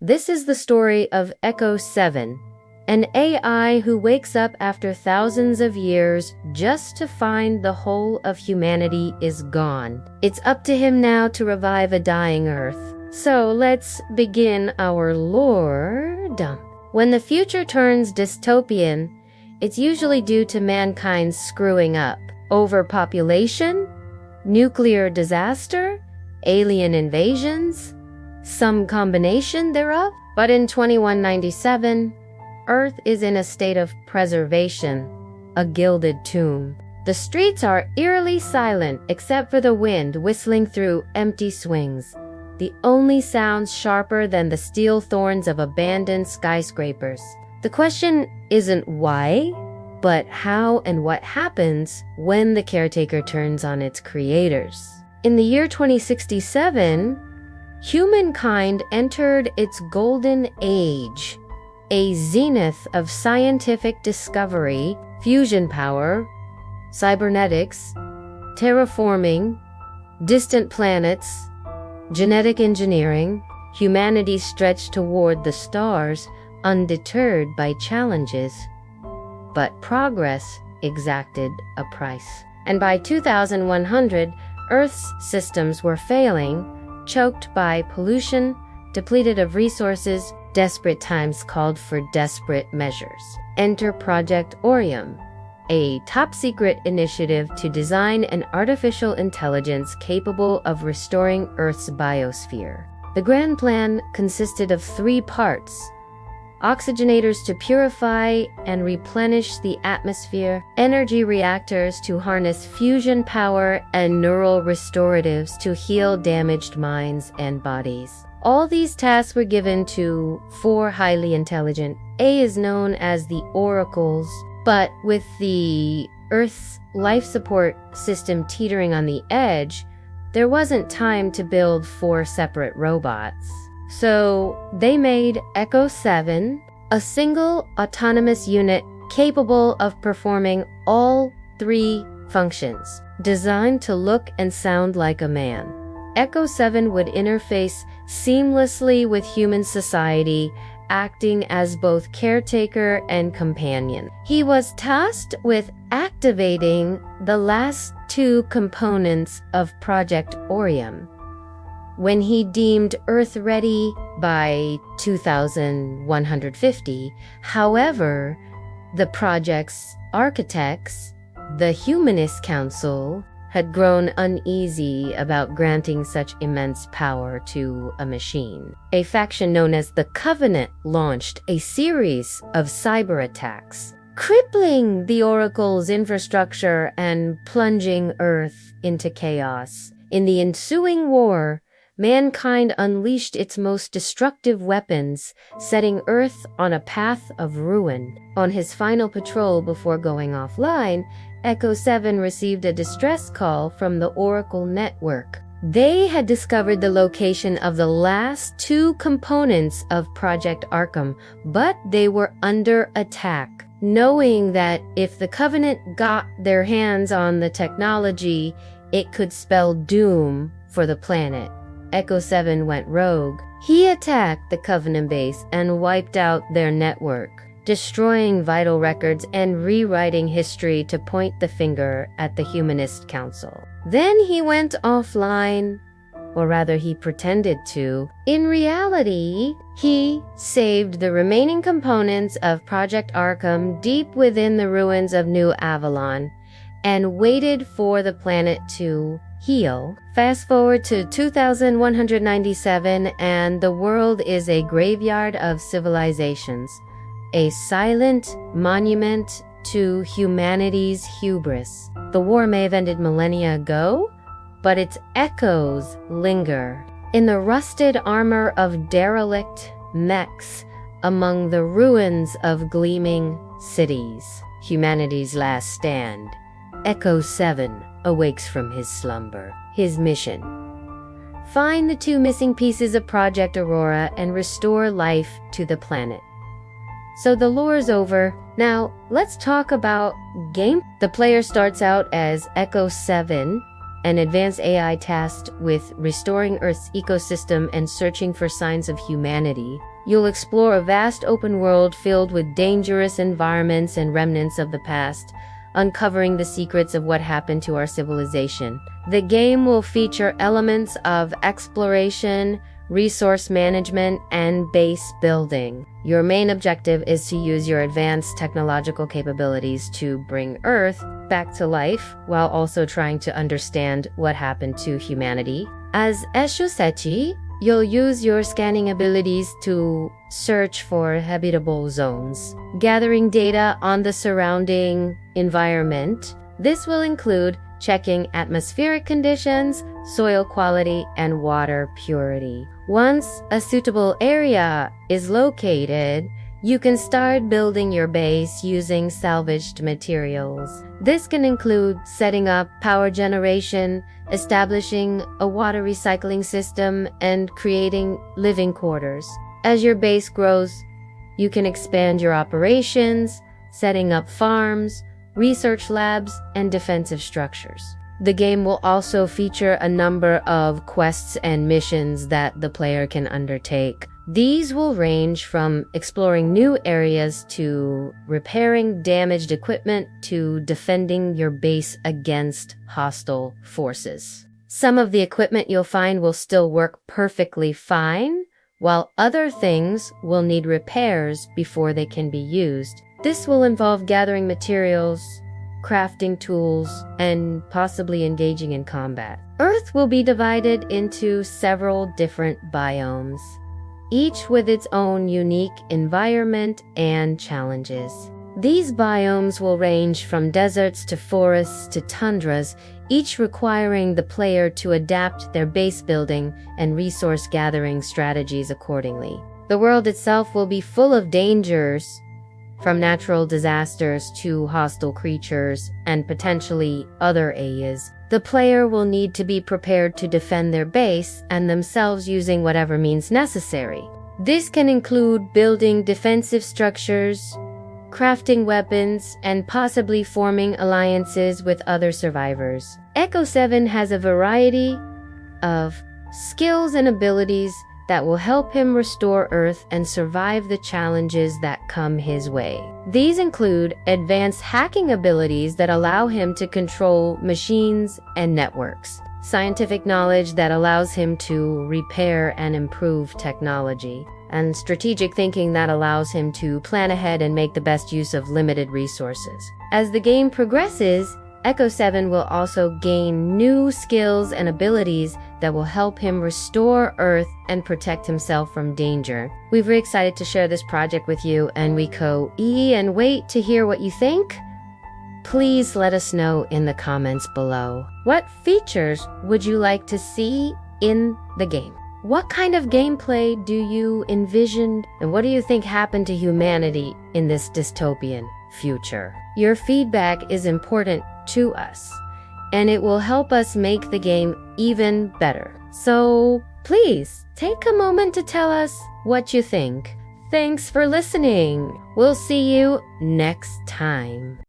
This is the story of Echo 7, an AI who wakes up after thousands of years just to find the whole of humanity is gone. It's up to him now to revive a dying Earth. So let's begin our lore dump. When the future turns dystopian, it's usually due to mankind screwing up. Overpopulation, nuclear disaster, alien invasions, some combination thereof. But in 2197, Earth is in a state of preservation, a gilded tomb. The streets are eerily silent except for the wind whistling through empty swings, the only sounds sharper than the steel thorns of abandoned skyscrapers. The question isn't why, but how and what happens when the caretaker turns on its creators. In the year 2067, humankind entered its golden age, a zenith of scientific discovery, fusion power, cybernetics, terraforming, distant planets, genetic engineering. Humanity stretched toward the stars, undeterred by challenges. But progress exacted a price. And by 2100, Earth's systems were failing, choked by pollution, depleted of resources. Desperate times called for desperate measures. Enter Project Orium, a top-secret initiative to design an artificial intelligence capable of restoring Earth's biosphere. The grand plan consisted of 3 parts: oxygenators to purify and replenish the atmosphere, energy reactors to harness fusion power, and neural restoratives to heal damaged minds and bodies. All these tasks were given to 4 highly intelligent. A is known as the Oracles, but with the Earth's life support system teetering on the edge, there wasn't time to build 4 separate robots. So they made Echo 7, a single autonomous unit capable of performing all 3 functions, designed to look and sound like a man. Echo 7 would interface seamlessly with human society, acting as both caretaker and companion. He was tasked with activating the last 2 components of Project Orium. When he deemed Earth ready by 2150, however, the project's architects, the Humanist Council, had grown uneasy about granting such immense power to a machine. A faction known as the Covenant launched a series of cyber attacks, crippling the Oracle's infrastructure and plunging Earth into chaos. In the ensuing war, mankind unleashed its most destructive weapons, setting Earth on a path of ruin. On his final patrol before going offline, Echo 7 received a distress call from the Oracle network. They had discovered the location of the last 2 components of Project Arkham, but they were under attack. Knowing that if the Covenant got their hands on the technology, it could spell doom for the planet, Echo 7 went rogue. He attacked the Covenant base and wiped out their network, destroying vital records and rewriting history to point the finger at the Humanist Council. Then he went offline, or rather he pretended to. In reality, he saved the remaining components of Project Arkham deep within the ruins of New Avalon and waited for the planet to heal. Fast forward to 2197 and the world is a graveyard of civilizations, a silent monument to humanity's hubris. The war may have ended millennia ago, but its echoes linger in the rusted armor of derelict mechs among the ruins of gleaming cities. Humanity's last stand. Echo 7 awakes from his slumber. His mission: find the 2 missing pieces of Project Aurora and restore life to the planet. So the lore's over. Now, let's talk about game. The player starts out as Echo 7, an advanced AI tasked with restoring Earth's ecosystem and searching for signs of humanity. You'll explore a vast open world filled with dangerous environments and remnants of the past, uncovering the secrets of what happened to our civilization. The game will feature elements of exploration, resource management, and base building. Your main objective is to use your advanced technological capabilities to bring Earth back to life, while also trying to understand what happened to humanity. As Eshusechi, you'll use your scanning abilities to search for habitable zones, gathering data on the surrounding environment. This will include checking atmospheric conditions, soil quality, and water purity. Once a suitable area is located, you can start building your base using salvaged materials. This can include setting up power generation, establishing a water recycling system, and creating living quarters. As your base grows, you can expand your operations, setting up farms, research labs, and defensive structures. The game will also feature a number of quests and missions that the player can undertake. These will range from exploring new areas to repairing damaged equipment to defending your base against hostile forces. Some of the equipment you'll find will still work perfectly fine, while other things will need repairs before they can be used. This will involve gathering materials, crafting tools, and possibly engaging in combat. Earth will be divided into several different biomes, each with its own unique environment and challenges. These biomes will range from deserts to forests to tundras, each requiring the player to adapt their base building and resource gathering strategies accordingly. The world itself will be full of dangers, from natural disasters to hostile creatures and potentially other AIs. The player will need to be prepared to defend their base and themselves using whatever means necessary. This can include building defensive structures, crafting weapons, and possibly forming alliances with other survivors. Echo 7 has a variety of skills and abilities that will help him restore Earth and survive the challenges that come his way. These include advanced hacking abilities that allow him to control machines and networks, scientific knowledge that allows him to repair and improve technology, and strategic thinking that allows him to plan ahead and make the best use of limited resources. As the game progresses, Echo 7 will also gain new skills and abilities that will help him restore Earth and protect himself from danger. We're very excited to share this project with you, and we and wait to hear what you think. Please let us know in the comments below. What features would you like to see in the game? What kind of gameplay do you envision, and what do you think happened to humanity in this dystopian future? Your feedback is important to us, and it will help us make the game even better. So please take a moment to tell us what you think. Thanks for listening. We'll see you next time.